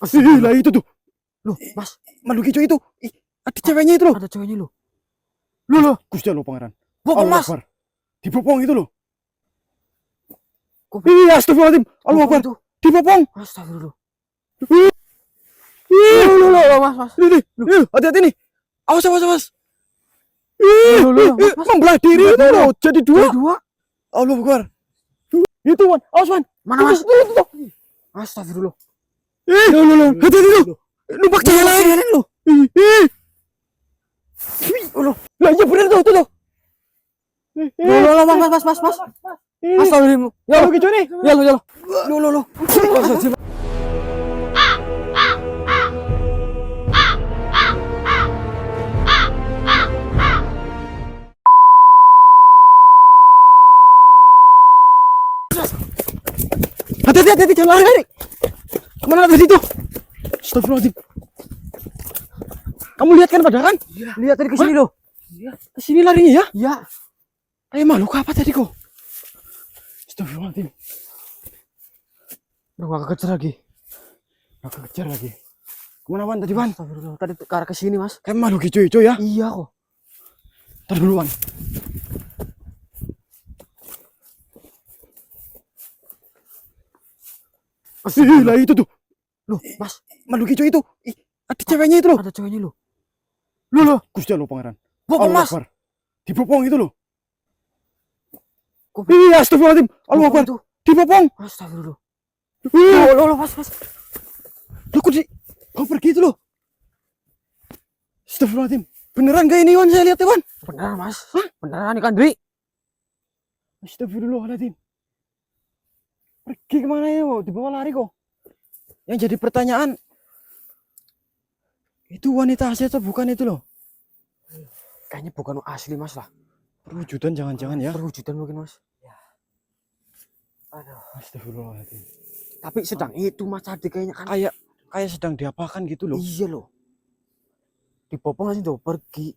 Lah itu tuh. Loh, Mas, Makhluk hijau itu. Ada ceweknya itu loh. ada ceweknya loh. Loh. Gusti Allah pangeran. Bopong, Allah Mas. Akbar. Dibopong itu loh. Kok Astagfirullahaladzim. Allah Akbar. itu? Dibopong. Astagfirullah. Loh. Mas. Hati-hati nih. Awas. Mas. Membelah diri itu loh. Jadi dua. Dua. Allah Akbar. Itu Wan. Awas Wan. Mana, Mas? Itu. Astagfirullah. Loh. Hati-hati loh. Numpak cewek lain loh. Loh. Lah iya bener tuh itu loh. Loh, Mas. Astagfirullah. Ya lo gitu nih. Ya lo. Loh. Hati-hati jangan lari. Kemana tadi tuh? Astagfirullahaladzim. Kamu lihat kan padahal kan? Iya. Lihat tadi kesini loh. Iya. Kesini larinya ya? Iya. Kayak makhluk apa tadi kok? Astagfirullahaladzim. Gak kekejar lagi. Kemana Wan tadi Wan? Astagfirullah. Tadi ke arah kesini, Mas. Kayak makhluk hijau ya? Iya kok. Ntar dulu Wan. Lah itu tuh. Loh, Mas, Makhluk hijau itu. Ada ceweknya itu loh. ada ceweknya loh. Loh. Gusti Allah pangeran. Bopong, Allah Mas. Akbar. Dibopong itu loh. Kok Astagfirullahaladzim. Allah Akbar. itu? Dibopong. Astagfirullah. Loh. Loh, Mas. Loh kok kau pergi itu loh. Astagfirullahaladzim. Beneran gak ini Wan? Saya lihat ya Wan. Beneran, Mas. Hah? Beneran ikan Dwi. Astagfirullahaladzim. Pergi kemana ya? Dibawa lari kok. Yang jadi pertanyaan, itu wanita asli atau bukan itu loh? Kayaknya bukan asli, Mas lah. Perwujudan jangan-jangan ya? Perwujudan mungkin, Mas. Ya. Aduh. Astagfirullahaladzim. Tapi sedang itu, Mas, tadi kayaknya kan. Kayak sedang diapakan gitu loh. Iya loh. Dipopong langsung tuh pergi.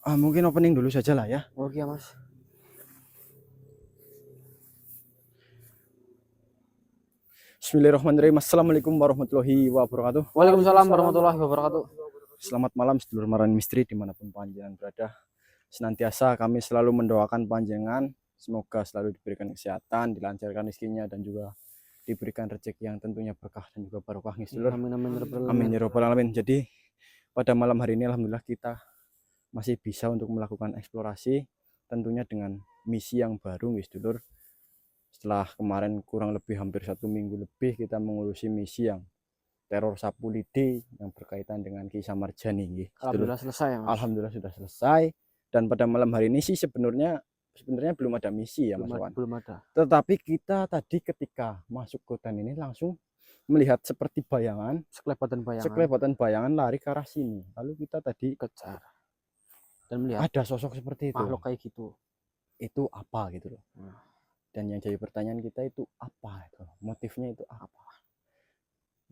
Mungkin opening dulu saja lah ya. Oke ya, Mas. Bismillahirrahmanirrahim. Assalamualaikum warahmatullahi wabarakatuh. Waalaikumsalam warahmatullahi wabarakatuh. Selamat malam sedulur Maran Misteri dimanapun panjenengan berada. Senantiasa kami selalu mendoakan panjenengan semoga selalu diberikan kesehatan, dilancarkan rezekinya dan juga diberikan rezeki yang tentunya berkah dan juga barokah nih sedulur. Amin ya rabbal alamin. Jadi pada malam hari ini alhamdulillah kita masih bisa untuk melakukan eksplorasi tentunya dengan misi yang baru nih sedulur. Setelah kemarin kurang lebih hampir 1 minggu lebih kita mengurusi misi yang teror sapu lidi yang berkaitan dengan Ki Samarjani nggih. Alhamdulillah selesai ya, Mas. Alhamdulillah sudah selesai dan pada malam hari ini sih sebenarnya belum ada misi ya Mas Wan. Belum ada. Tetapi kita tadi ketika masuk hutan ini langsung melihat seperti bayangan, sekelebatan bayangan lari ke arah sini. Lalu kita tadi kejar dan melihat ada sosok seperti itu. Makhluk kayak gitu. Itu apa gitu loh. Dan yang jadi pertanyaan kita itu apa itu? Motifnya itu apa?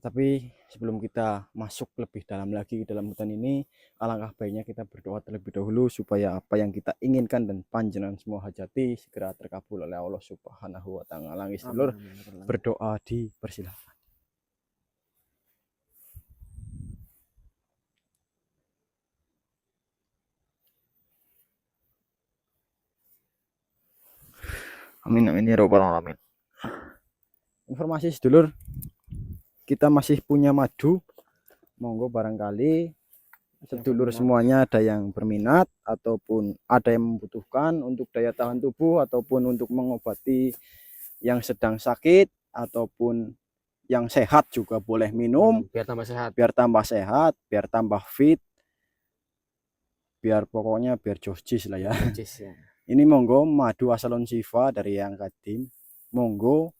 Tapi sebelum kita masuk lebih dalam lagi ke dalam hutan ini, alangkah baiknya kita berdoa terlebih dahulu supaya apa yang kita inginkan dan panjenengan semua hajati segera terkabul oleh Allah Subhanahu wa taala. Sedulur, berdoa dipersilakan. Amin amin ya rabbal alamin. Informasi sedulur, kita masih punya madu. Monggo barangkali sedulur semuanya ada yang berminat ataupun ada yang membutuhkan untuk daya tahan tubuh ataupun untuk mengobati yang sedang sakit ataupun yang sehat juga boleh minum biar tambah sehat, biar tambah fit, biar pokoknya biar jojis lah ya. Ini monggo madu Asalon Shifa dari yang Kadim. Monggo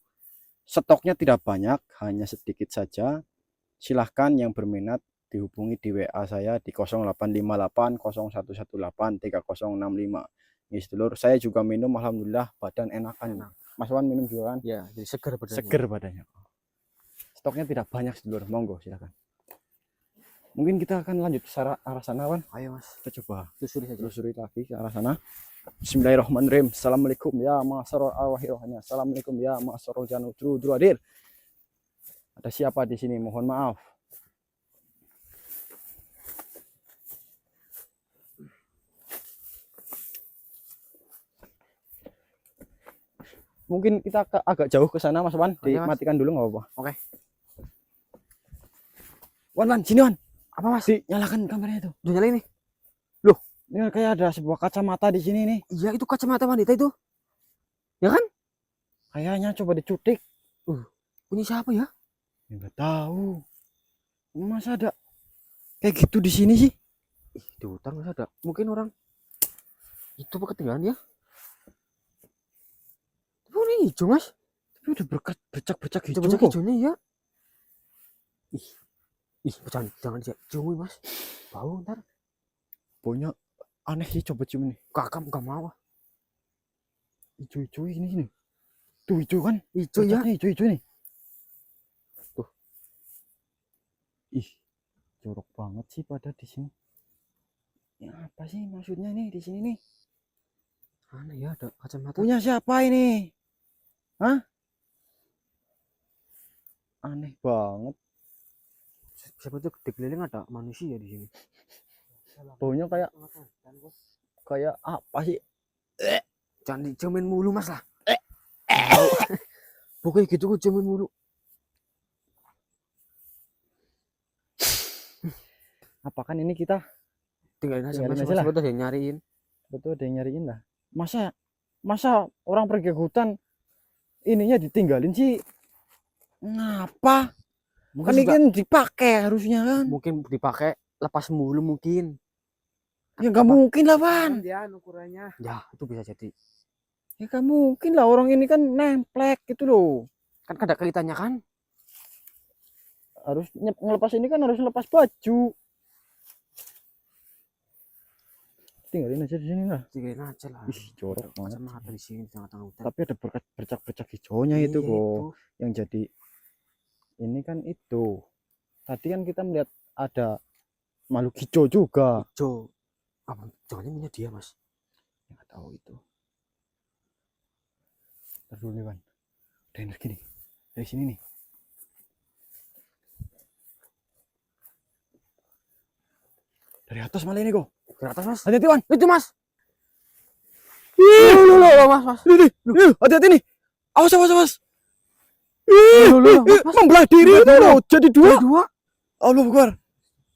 stoknya tidak banyak, hanya sedikit saja. Silahkan yang berminat dihubungi di WA saya di 0858 0118 3065. Ini sedulur, saya juga minum alhamdulillah badan enakan. Mas Wan minum juga kan? Ya, jadi seger badannya. Stoknya tidak banyak sedulur, monggo silakan. Mungkin kita akan lanjut ke arah sana Wan. Ayo Mas, kita coba telusuri lagi ke arah sana. Bismillahirrahmanirrahim. Assalamualaikum ya ma'asarul arwahi rohani. Assalamualaikum ya ma'asarul janudru hadir. Ada siapa di sini? Mohon maaf. Mungkin kita agak jauh ke sana Mas Wan. Oke, Mas. Dimatikan dulu nggak apa-apa. Oke. Wan, sini Wan. Apa Mas? Nyalakan kameranya itu. Udah nyala ini. Ini kayak ada sebuah kacamata di sini nih. Iya, itu kacamata wanita itu. Ya kan? Kayaknya coba dicutik. Punya siapa ya? Ya, nggak tahu. Masa ada kayak gitu di sini sih? Ih, di hutan masa ada. Mungkin orang itu apa ketinggalan ya? Tapi ini hijau Mas. Tapi udah bercak-bercak hijau Coba kok. hijaunya ya. Ih, jangan hijau Mas. Bau ntar. Baunya aneh sih, coba cium nih. Kakak nggak mau. Hijau-hijau ini. Tuh hijau kan? Hijau ya. Bercaknya hijau-hijau nih. Tuh. Ih, jorok banget sih pada di sini. Ya apa sih maksudnya nih di sini nih? Aneh ya, ada kacamata. Punya siapa ini? Hah? Aneh banget. Siapa tuh di keliling ada manusia di sini. Baunya kayak apa sih? Jangan diciumin mulu Mas lah. Pokoknya gitu gue ciumin mulu. Apakan ini kita? Tinggalin aja Tinggalin Mas. aja lah. Betul yang nyariin. Betul ada yang nyariin lah. Masa orang pergi ke hutan ininya ditinggalin sih? Ngapa? Mungkin Kan ini juga, kan dipakai harusnya kan? mungkin dipakai lepas mulu mungkin. Ya nggak mungkin lah Wan. Ya ukurannya. Ya itu bisa jadi. Ya nggak mungkin lah, orang ini kan nemplek gitu loh. Kan ada kaitannya kan? Harus ngelepas ini kan harus lepas baju. Tinggalin aja di sini lah. Tinggalin aja lah. Ih, jorok banget. Kacamata di sini di tengah-tengah hutan. Tapi ada bercak-bercak hijaunya itu Iya, kok. Yang jadi ini kan itu. Tadi kan kita melihat ada makhluk hijau juga. Hijau. Apa? Jangan punya dia Mas. Nggak tahu itu. Ntar dulu nih Wan. Ada energi nih. Dari sini nih. Dari atas malah ini kok. Ke atas Mas. Hati-hati Wan. Itu Mas. Loh, Mas. Nih, hati-hati nih. Awas. Mas. Membelah diri itu loh. Jadi dua. Dua. Allah Akbar.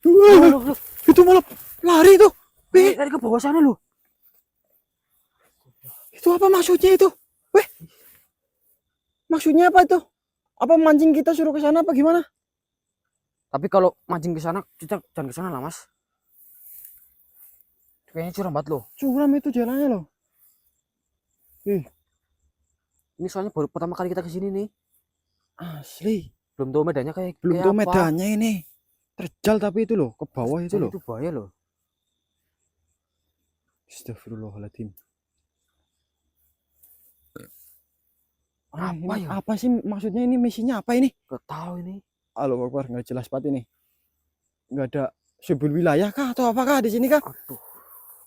Loh. Itu malah lari itu. Dari ke bawah sana loh. Itu apa maksudnya itu? Weh. Maksudnya apa itu? Apa mancing kita suruh ke sana apa gimana? Tapi kalau mancing ke sana kita jangan ke sana lah Mas. Kayaknya curam banget loh. Curam itu jalannya loh. Ini soalnya baru pertama kali kita ke sini nih. Asli. Belum tahu medannya Belum kayak tahu apa. medannya ini. Terjal tapi itu loh, ke bawah itu loh. Itu bahaya loh. Astagfirullahaladzim. Apa Ini ya? apa sih maksudnya, ini misinya apa ini? Gak tahu ini. Allahu Akbar, nggak jelas banget ini. Nggak ada sebuah wilayah kah atau apakah di sini kah? Aduh.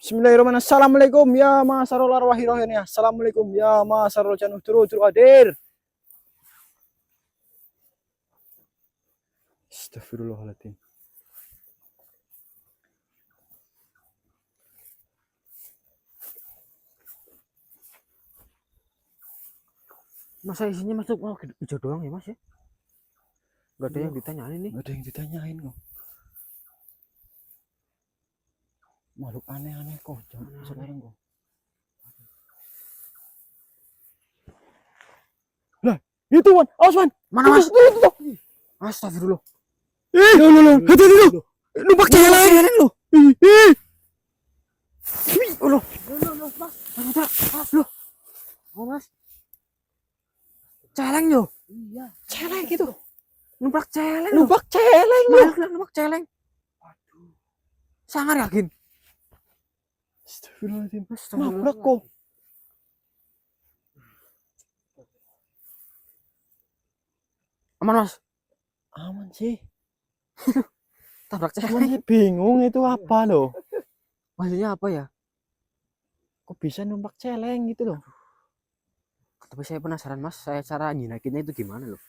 Bismillahirrahmanirrahim. Assalamualaikum ya masarul arwahi rohani. Assalamualaikum ya masarul januh turu hadir. Astagfirullahaladzim. Masa isinya masuk hijau doang ya Mas ya? Gak ada Iya. yang ditanyain nih. Nggak ada yang ditanyain kok. Makhluk aneh-aneh kok sekarang kok. Lah, itu Wan, awas Wan. Mana Mas? Itu. Astagfirullah. Loh, hati-hati tuh. Numpak celeng loh. Loh, Mas. Loh. Oh Mas. Celeng loh. Iya, celeng gitu. Numpak celeng loh. Numpak celeng loh. Numpak celeng. Waduh. Sangar yakin. Astagfirullahaladzim. Nabrak kok. Aman Mas. Aman sih. Tabrak Cuman celeng. sih bingung itu apa loh. Maksudnya apa ya? Kok bisa numpak celeng gitu loh. Tapi saya penasaran Mas, saya cara nyinakinnya itu gimana loh?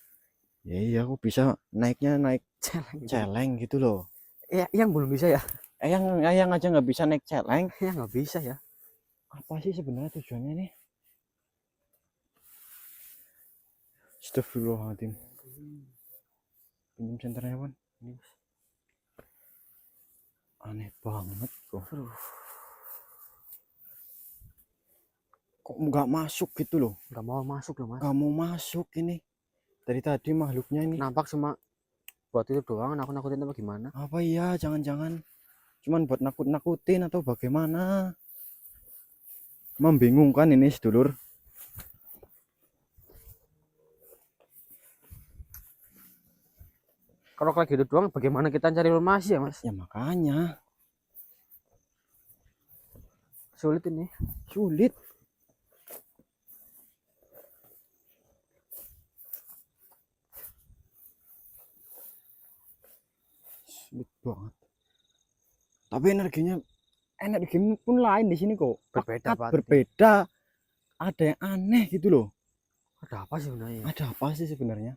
Ya iya, kok bisa naiknya naik Celeng. celeng gitu loh. Ya, yang belum bisa ya? Yang aja nggak bisa naik celeng. Ya nggak bisa ya. Apa sih sebenarnya tujuannya nih? Astagfirullahaladzim. Pinjam senternya Wan. Ini aneh banget kok. Kok nggak masuk gitu loh? Nggak mau masuk loh mas. Nggak mau masuk ini. Dari tadi makhluknya ini. Nampak cuma buat itu doang, aku nakutin apa gimana? Apa iya? Jangan-jangan cuman buat nakut-nakutin atau bagaimana? Membingungkan ini sedulur. Kalau kayak gitu doang, bagaimana kita cari informasi ya mas? Ya makanya Sulit ini. sulit. Sulit banget. Tapi energi pun lain di sini kok. Berbeda, Pekat, Pak. berbeda. Ada yang aneh gitu loh. Ada apa sih sebenarnya? Ada apa sih sebenarnya?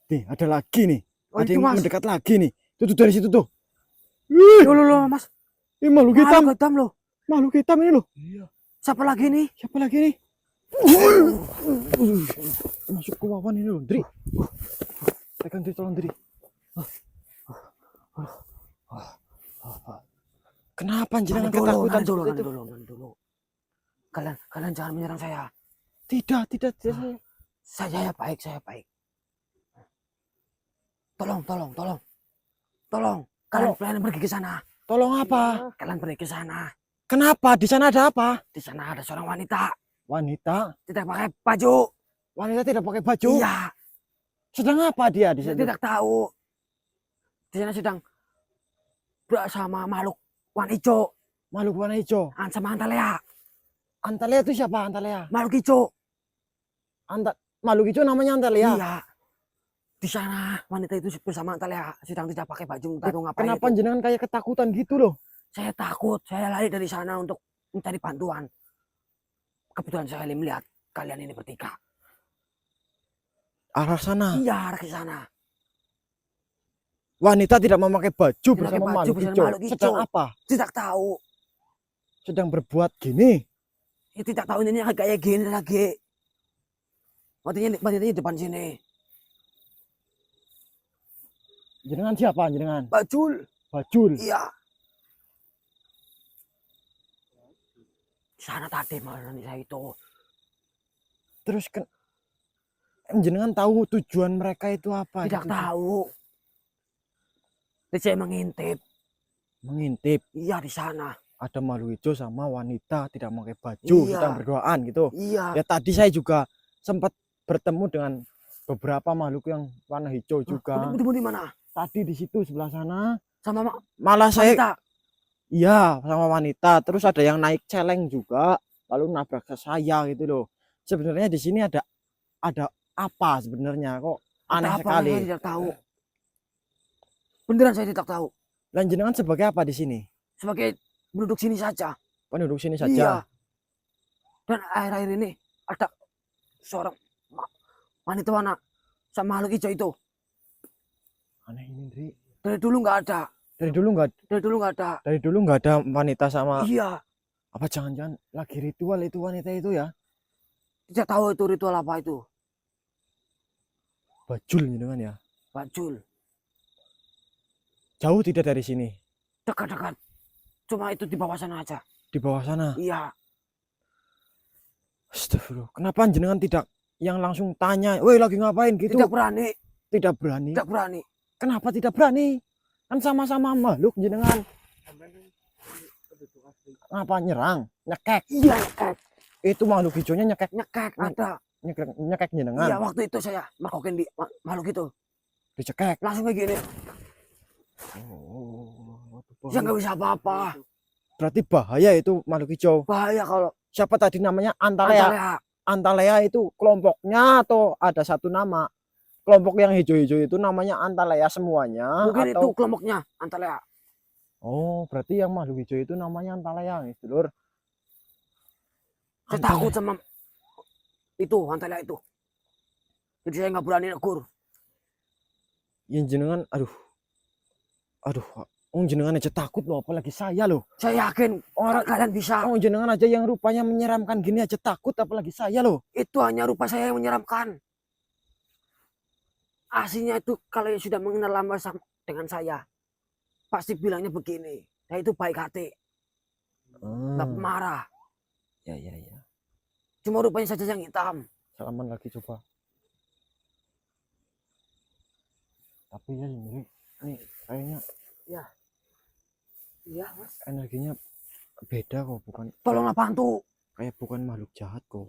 Nih, ada lagi nih. Oh, Ada itu, yang Mas. mendekat lagi nih. Tuh dari situ tuh. Ih, Loh, mas. ini makhluk hitam. Makhluk hitam loh. Makhluk hitam ini loh. Iya. Siapa lagi nih? Siapa lagi nih? Masuk ke wawan ini loh, Dri. Pegang Dri, tolong Dri. Kenapa jenengan ketakutan seperti itu? Dulu. Kalian jangan menyerang saya. Tidak. Saya baik. Tolong. Kalian pergi ke sana. Tolong apa? Kalian pergi ke sana. Kenapa? Di sana ada apa? Di sana ada seorang wanita. Wanita? Tidak pakai baju. Wanita tidak pakai baju? Iya. Sedang apa dia di Saya sana? tidak tahu. Di sana sedang bersama makhluk warna hijau. Makhluk warna hijau. Sama Antalya. Antalya itu siapa Antalya? Makhluk hijau. Makhluk hijau namanya Antalya? Iya. Di sana wanita itu bersama Antalya sedang tidak pakai baju. Entah itu ngapain. Kenapa itu. jenengan kayak ketakutan gitu loh? Saya takut. Saya lari dari sana untuk mencari bantuan. Kebetulan saya melihat kalian ini bertiga. Arah sana? Iya, arah ke sana. Wanita tidak memakai baju Tidak bersama pakai baju makhluk bersama hijau. makhluk hijau. Sedang apa? Tidak tahu. Sedang berbuat gini. Ya, tidak tahu ini kayak gini lagi. Wanitanya di depan sini. Jenengan siapa jenengan? Bajul. Bajul. Iya. Di sana tadi malah saya itu. Terus jenengan tahu tujuan mereka itu apa? Tidak gitu? tahu. Jadi saya mengintip. Mengintip. Iya di sana. Ada makhluk hijau sama wanita tidak memakai baju sedang berduaan gitu. Iya. Ya tadi saya juga sempat bertemu dengan beberapa makhluk yang warna hijau juga. Ketemu di mana? Tadi di situ sebelah sana. Sama Malah saya wanita. iya sama wanita. Terus ada yang naik celeng juga lalu nabrak ke saya gitu loh. Sebenarnya di sini ada apa sebenarnya kok aneh Apa sekali. saya tidak tahu. Beneran saya tidak tahu. Dan jenengan sebagai apa di sini? Sebagai penduduk sini saja. Penduduk sini Iya. saja. Dan akhir-akhir ini ada seorang wanita warna sama makhluk hijau itu. Aneh ini, Dri. Dari dulu nggak ada. Dari dulu nggak ada wanita sama. Iya. Apa jangan-jangan lagi ritual itu wanita itu ya? Tidak tahu itu ritual apa itu. Bajul jenengan ya. Bajul. Jauh tidak dari sini? Dekat-dekat. Cuma itu di bawah sana aja. Di bawah sana? Iya. Astagfirullah. Kenapa jenengan tidak yang langsung tanya, woi lagi ngapain gitu? Tidak berani. Tidak berani. Tidak berani. Kenapa tidak berani? Kan sama-sama makhluk jenengan. Apa nyerang? Nyekek? Iya nyekek. Itu makhluk hijaunya nyekek? Nyekek ada. Nyekek jenengan? Iya waktu itu saya merkokin di makhluk itu. Dicekek? Langsung kayak gini. Saya nggak bisa apa-apa. Berarti bahaya itu makhluk hijau. Bahaya kalau. Siapa tadi namanya? Antalya. Antalya itu kelompoknya atau ada satu nama? Kelompok yang hijau-hijau itu namanya Antalya semuanya? Mungkin atau... itu kelompoknya Antalya. Oh, berarti yang makhluk hijau itu namanya Antalya, nih, Dulur. Saya takut sama itu Antalya itu. Jadi saya nggak berani negur. Yang jenengan, aduh, jenengan aja takut loh, apalagi saya loh. Saya yakin kalian bisa. Jenengan aja yang rupanya menyeramkan gini aja takut, apalagi saya loh. Itu hanya rupa saya yang menyeramkan. Aslinya itu kalau yang sudah mengenal lama dengan saya, pasti bilangnya begini. Saya itu baik hati, nggak marah. Ya. Cuma rupanya saja yang hitam. Salaman lagi coba. Tapi ya ini kayaknya Iya mas. energinya beda kok, bukan Tolonglah bantu. kayak bukan makhluk jahat kok.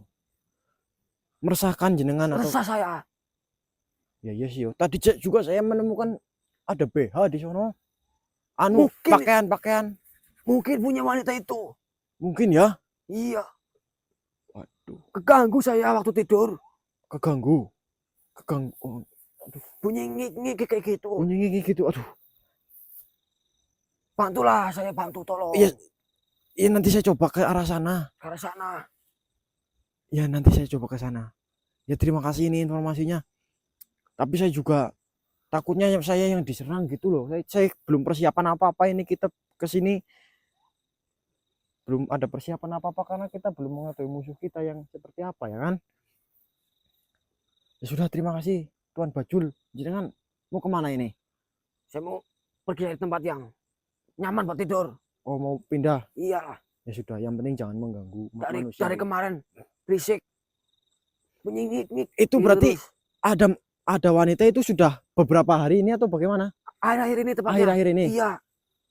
Meresahkan jenengan atau Resah saya. ya iya sih yo. Tadi juga saya menemukan ada BH di sono. Mungkin. Pakaian. Mungkin punya wanita itu. Mungkin ya. Iya. Waduh, Keganggu saya waktu tidur. keganggu. Oh, Bunyi ngik kayak gitu. bunyi gitu. Aduh. Bantulah, saya bantu tolong. Iya. Iya nanti saya coba ke arah sana. Ke arah sana. Ya nanti saya coba ke sana. Ya terima kasih ini informasinya. Tapi saya juga takutnya saya yang diserang gitu loh. Saya belum persiapan apa-apa ini, kita ke sini belum ada persiapan apa-apa karena kita belum mengetahui musuh kita yang seperti apa ya kan. Ya sudah, terima kasih Tuan Bajul. Jangan mau kemana ini? Saya mau pergi dari tempat yang nyaman buat tidur. Oh mau pindah? Iyalah. Ya sudah, yang penting jangan mengganggu manusia. Dari kemarin berisik. Bunyi ngik. Itu berarti ada wanita itu sudah beberapa hari ini atau bagaimana? Akhir-akhir ini tepatnya. Akhir-akhir ini? Iya.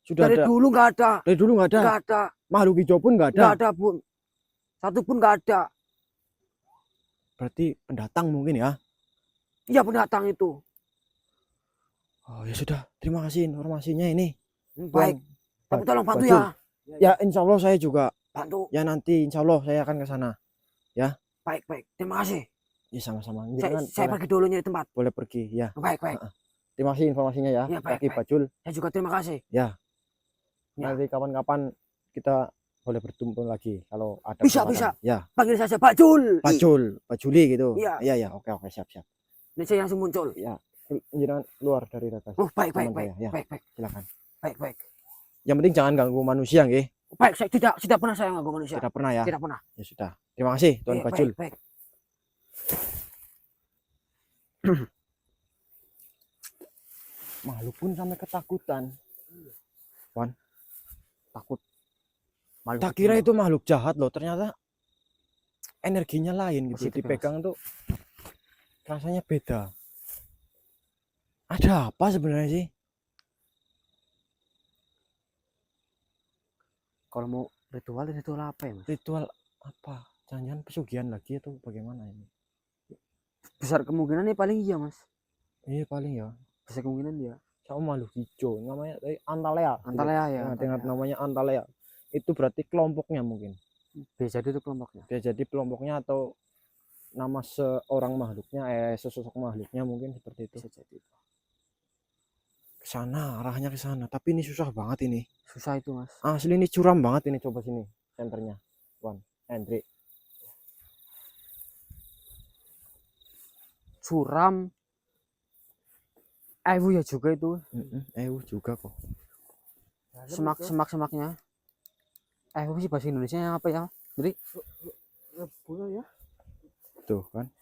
Sudah Dari ada? dulu nggak ada. Dari dulu nggak ada? Nggak ada. Makhluk hijau pun nggak ada? Nggak ada pun. Satu pun nggak ada. Berarti pendatang mungkin ya? Iya pendatang itu. Oh ya sudah, terima kasih informasinya ini. Baik. Tapi tolong bantu Bajul. ya. Ya insya Allah saya juga. Bantu. Ya nanti insya Allah saya akan ke sana. Ya. Baik. Terima kasih. Ya sama-sama. Saya pergi dulu nyari tempat. Boleh pergi ya. Baik. Terima kasih informasinya ya. Ya, baik. Bajul. Saya juga terima kasih. Ya. Ya. Nanti kapan-kapan kita boleh bertemu lagi kalau ada Bisa. kesempatan. Ya. Panggil saja Bajul. Bajuli gitu. Iya. Iya. Oke, siap. Ini saya langsung muncul. Ya. Jangan keluar dari atas. Oh, baik. Ya. Baik. Silakan. Baik. Yang penting jangan ganggu manusia, nggih. Baik, saya tidak pernah saya ganggu manusia. Tidak pernah ya. Tidak pernah. Ya sudah. Terima kasih Tuan Bajul. Baik. Makhluk pun sampai ketakutan. Wan, takut. Tak kira itu makhluk jahat loh, ternyata energinya lain gitu. Masih tegas. Dipegang tuh rasanya beda. Ada apa sebenarnya sih? Kalau mau ritual apa ya, Mas? Ritual apa? Jangan-jangan pesugihan lagi atau bagaimana ini? Besar kemungkinan paling iya, Mas. Iya paling ya. Besar kemungkinan dia. Sama makhluk hijau, namanya Antalea. Antalea ya. Ingat namanya Antalea. Itu berarti kelompoknya mungkin. Bisa jadi itu kelompoknya. Bisa jadi kelompoknya atau nama seorang makhluknya, sesosok makhluknya mungkin seperti itu. Bisa jadi. Kesana, arahnya ke sana. Tapi ini susah banget ini. Susah itu, Mas. Asli ini curam banget ini. Coba sini senternya, Wan, Hendrik. Suram. Ewu ya juga itu. Juga kok. Semaknya. Ewu sih bahasa Indonesia yang apa ya? Jadi ya. Tuh kan.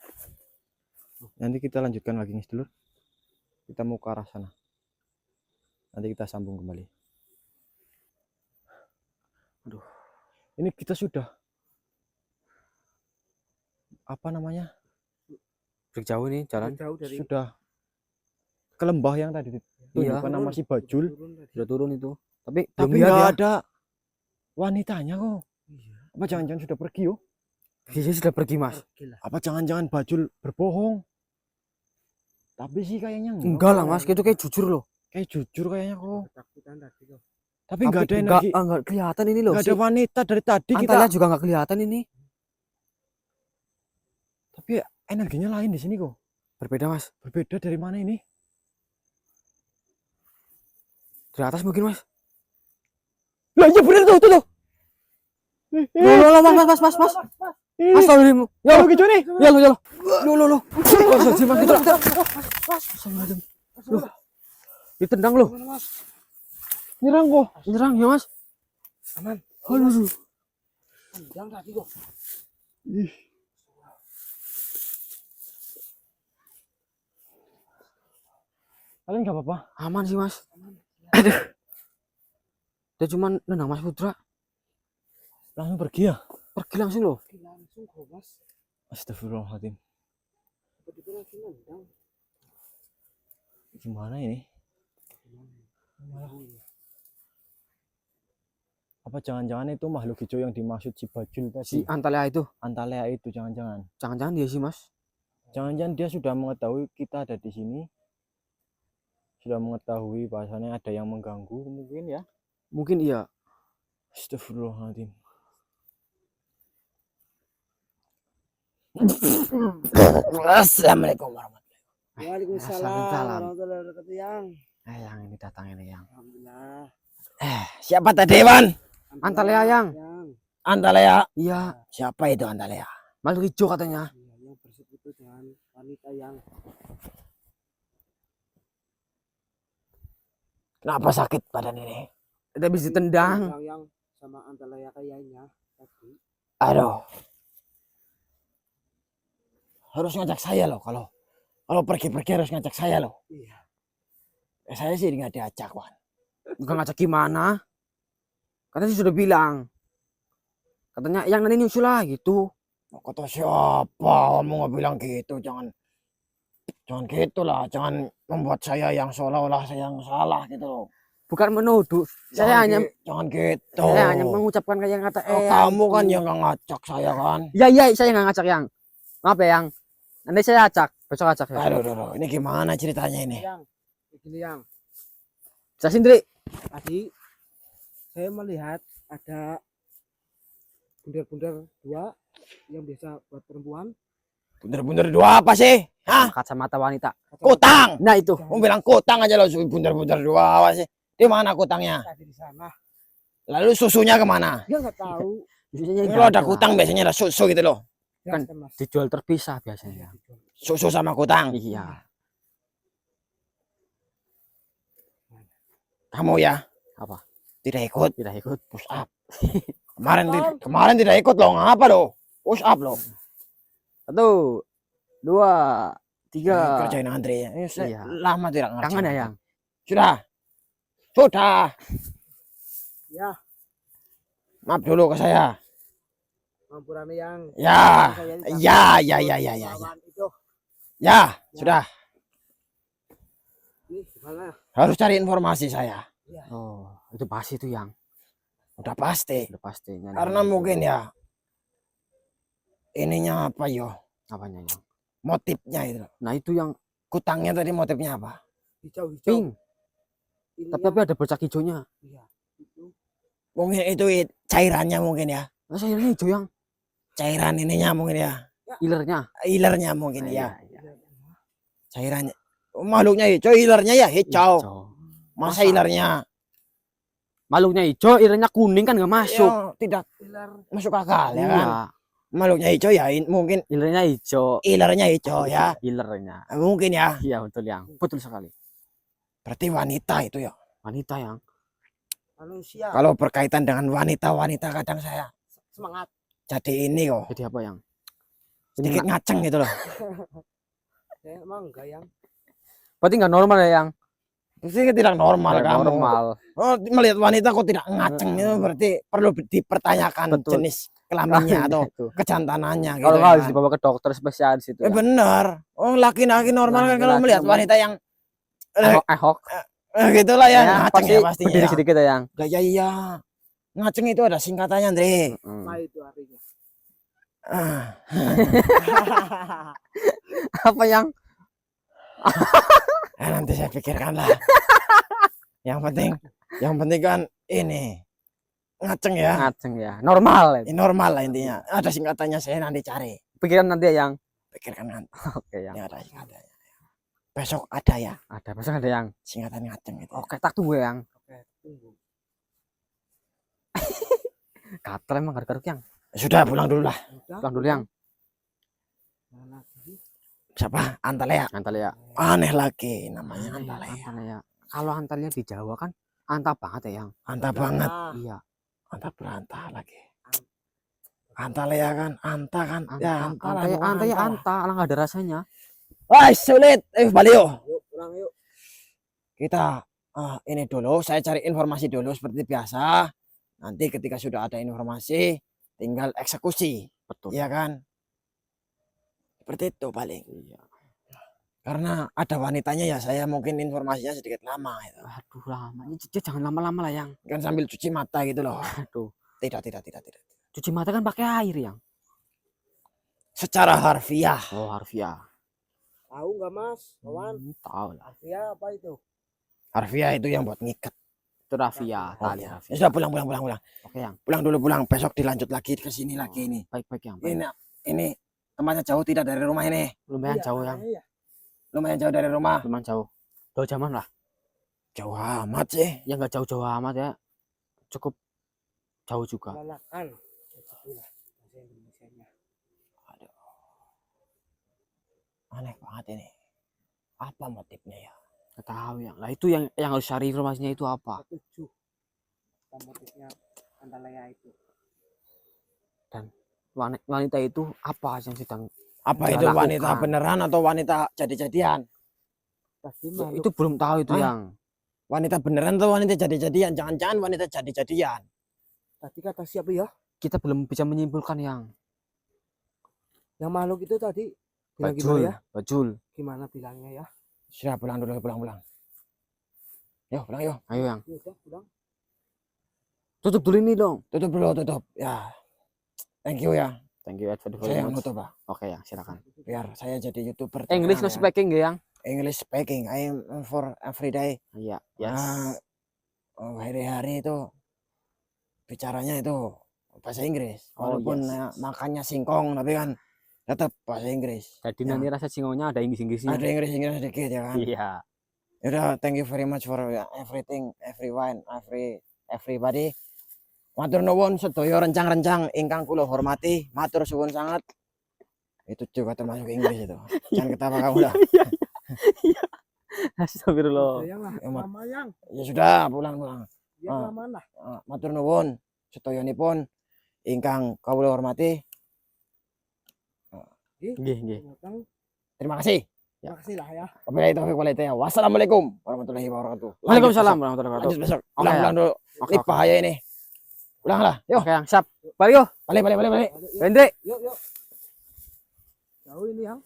Nanti kita lanjutkan lagi nih, Dulur. Kita mau ke arah sana. Nanti kita sambung kembali. Aduh. Ini kita sudah apa namanya? jauh nih jalan. Sudah ke lembah yang tadi ditunjukkan nama si Bajul. Sudah turun itu. Tapi nggak ada wanitanya kok. Apa jangan-jangan sudah pergi yo? Dia sudah pergi, Mas. Apa jangan-jangan Bajul berbohong? Tapi sih kayaknya enggak lah, Mas. Itu kayak jujur loh. Kayak jujur kayaknya kok. Tapi nggak ada energi. Enggak kelihatan ini loh. Nggak ada wanita dari tadi Antalya juga nggak kelihatan ini. Tapi energinya lain di sini kok. Berbeda, Mas. Berbeda dari mana ini? Dari atas mungkin, Mas. Lah iya bener tuh loh. Loh, Mas. Mas tahu dirimu. Ya lo gitu nih. Ya lo. Loh. Mas. Ditendang loh. Nyerang kok. Nyerang ya Mas. Aman. Aduh. Panjang tadi kok. Ih. Kalian nggak apa-apa? Aman sih Mas. Aduh. Dia cuma nendang Mas Putra. Langsung pergi ya? Pergi langsung loh. Langsung kok Mas. Astagfirullahaladzim. Tiba-tiba langsung nendang. Gimana ini? Apa jangan-jangan itu makhluk hijau yang dimaksud si Bajul Si tadi? Antalya itu. Antalya itu jangan-jangan. Jangan-jangan dia sih Mas. Jangan-jangan dia sudah mengetahui kita ada di sini. Sudah mengetahui bahasanya ada yang mengganggu mungkin ya. Mungkin iya. Astagfirullahaladzim. Assalamualaikum warahmatullahi Waalaikumsalam Waalaikumsalam. warahmatullahi wabarakatuh yang. Yang ini datang ini yang. Alhamdulillah. Siapa tadi, Wan? Antalya yang. Antalya. Iya. Siapa itu Antalya? Makhluk hijau katanya. Iya, yang bersekutu dengan wanita yang Kenapa sakit badan ini? Kita bisa ditendang. yang sama Antalya kayaknya tadi. Aduh. Harus ngajak saya loh kalau pergi-pergi harus ngajak saya loh. Iya. Saya sih nggak diajak, Wan. Bukan ngajak gimana? Katanya sudah bilang. Katanya yang nanti nyusul lah gitu. Kata siapa? Kamu nggak bilang gitu, jangan gitulah, jangan membuat saya yang seolah-olah saya yang salah gitu loh. Bukan menuduh. Jangan gitu. Saya hanya mengucapkan kayak kata Kamu kan yang nggak ngajak saya kan. Ya iya saya nggak ngajak yang. Maaf ya yang. Nanti saya ajak. Besok ajak ya. Aduh, ini gimana ceritanya ini? Yang begini yang Saya sendiri. tadi saya melihat ada bundar-bundar dua yang biasa buat perempuan. Bener-bener dua apa sih? Hah? Kacamata wanita. Kutang. Nah itu. Kamu bilang kutang aja loh, bener-bener dua apa sih? Di mana kutangnya? Tadi di sana. Lalu susunya kemana? Dia nggak tahu. Kalau ada kutang biasanya ada susu gitu loh. Kan Jelaskan, Mas. dijual terpisah biasanya. Susu sama kutang. Iya. Kamu ya Apa? tidak ikut Tidak ikut. push up. Kemarin tidak ikut loh. Ngapa loh? Push up loh. 1, 2, 3. Kerjain antrinya. Iya. Lama tidak ngerjain. Kangen ya yang. Sudah. Ya, Maaf dulu ke saya. Mampurane yang. Ya. Saya Ya. lawan itu. Ya, sudah. Ini gimana? Harus cari informasi saya. Oh, itu pasti itu yang. Udah pasti. Udah pasti. Karena mungkin ya ininya apa yo? Apanya yang? Motifnya itu. Nah itu yang Kutangnya tadi motifnya apa? Hijau-hijau. pink. Ini Tapi ada bercak hijaunya. iya, itu. Mungkin itu cairannya mungkin ya. Nah saya ini hijau yang. Cairan ininya mungkin ya. Ilernya. Ilernya mungkin ya. Iya. Cairannya. Makhluknya hijau, ilernya ya hijau. Masa ilernya? Makhluknya hijau, ilernya kuning kan nggak masuk. Ya, tidak Pilar masuk akal ya Iya. kan? Makhluknya hijau ya mungkin Ilernya hijau. ilernya hijau ya. Ilernya. Mungkin ya. Iya betul yang. Betul sekali. Berarti wanita itu ya. Wanita yang. manusia Kalau berkaitan dengan wanita-wanita kadang saya semangat. jadi ini kok. Jadi apa yang? Sedikit ngaceng gitu loh. Saya emang enggak yang. Berarti nggak normal ya yang. Sedikit tidak normal Nggak kamu. normal. Oh, melihat wanita kok tidak ngaceng itu berarti perlu dipertanyakan Betul. jenis kelaminnya atau Itu. kejantanannya gitu. Kalau nggak harus kan. dibawa ke dokter spesialis itu. Ya benar. Oh, laki-laki normal kan kalau Laki-laki melihat normal. wanita yang Ehok. gitulah ya, ngaceng pasti ya pastinya. berdiri Ya. sedikit ya yang. Lah, iya. Ngaceng itu ada singkatannya, Andre. Apa itu artinya? Ah. Apa yang? Nanti saya pikirkan lah. yang penting kan ini ngaceng ya. Ngaceng ya. Normal. Ini normal lah intinya. Ada singkatannya saya nanti cari. Pikiran nanti ya yang. Pikirkan nanti. Oke yang. Ini ada singkatannya. Besok ada ya Ada besok ada yang. singkatan ngaceng itu. Oke tak tunggu ya, yang. Oke, tunggu. Gatel emang garuk-garuk yang. Sudah pulang dulu lah. Udah. Pulang dulu yang. Mana lagi? Siapa? Antalya. Antalya. Aneh lagi namanya Antalya. Antalya. Kalau Antalya di Jawa kan Anta banget ya yang. Anta banget. Iya. Anta beranta lagi. Anta ya kan, anta kan. Ya, anta lah. Anta ya bukan anta, lah nggak ada rasanya. Wah, sulit. Balik yuk. Yuk pulang yuk. Kita ini dulu, saya cari informasi dulu seperti biasa. Nanti ketika sudah ada informasi, tinggal eksekusi. Betul. Iya kan? Seperti itu paling. Iya. Karena ada wanitanya ya, saya mungkin informasinya sedikit lama. Gitu. Aduh lama. Ini jangan lama-lama lah yang. Kan sambil cuci mata gitu loh. Aduh. Tidak. Cuci mata kan pakai air yang. Secara harfiah. Oh harfiah. Tahu nggak Mas? Kawan? Tahu lah. Ya apa itu? Harfiah itu yang buat ngikat. Itu rafia. Oh, Tali iya. rafia. Ya sudah pulang. Oke yang. Pulang dulu. Besok dilanjut lagi ke sini lagi ini. Baik yang. Baik. Ini tempatnya jauh tidak dari rumah ini. Lumayan Iya, jauh yang. iya. Lumayan jauh dari rumah. Lumayan jauh. Jauh zaman lah. Jauh amat sih. Ya nggak jauh-jauh amat ya. Cukup jauh juga. Lalakan. Itulah bahasa Indonesianya. Aneh banget ini. Apa motifnya ya? Nggak tahu yang. Lah itu yang harus cari informasinya itu apa? Setuju. Motifnya Antalya itu. Wanita itu apa yang sedang Apa dia itu wanita lakukan? beneran atau wanita jadi-jadian? Tadi Ya, makhluk itu belum tahu itu Hah? yang. Wanita beneran atau wanita jadi-jadian? Jangan-jangan wanita jadi-jadian. tadi kata siapa ya? Kita belum bisa menyimpulkan yang. Yang makhluk itu tadi bilang gimana ya? Bajul. Gimana bilangnya ya? Sudah pulang dulu, pulang. Yuk, pulang yuk. Ayo yang. Ya udah pulang. Tutup dulu ini dong. Tutup dulu, tutup. Ya. Thank you ya. Thank you for the Saya yang much. nutup, Pak. Oke yang silakan. Biar saya jadi YouTuber. English no terkenal, ya. speaking ya yang. English speaking. I am for everyday. Iya. Yes. Hari-hari itu bicaranya itu bahasa Inggris. Oh, Walaupun yes. makannya singkong, tapi kan tetap bahasa Inggris. Jadi Ya. nanti rasa singonya ada Inggris-Inggrisnya. Ada Inggris sedikit ya kan. Iya. Yaudah, thank you very much for everything, everybody. Matur nuwun sedaya rencang-rencang ingkang kula hormati. Matur suwun sangat. Itu juga termasuk Inggris itu. Jangan ketawa kamu dah. Iya. Astagfirullah. Yang lah. Ya, Mat. Mama yang. Ya sudah, pulang. Yang Ah. mana? Matur nuwun sedayanipun ingkang kawula hormati. Nggih. Terima kasih. Terima kasih lah ya. Wabillahi taufiq wal hidayah. Wassalamualaikum warahmatullahi wabarakatuh. Waalaikumsalam warahmatullahi wabarakatuh. Lanjut besok. Oke, Pulang dulu. Oke, Ini bahaya ini. Pulanglah. Yuk. Oke, yang siap. Balik yuk. Balik. Yuk, yuk, Bende. yuk. Jauh ini yang.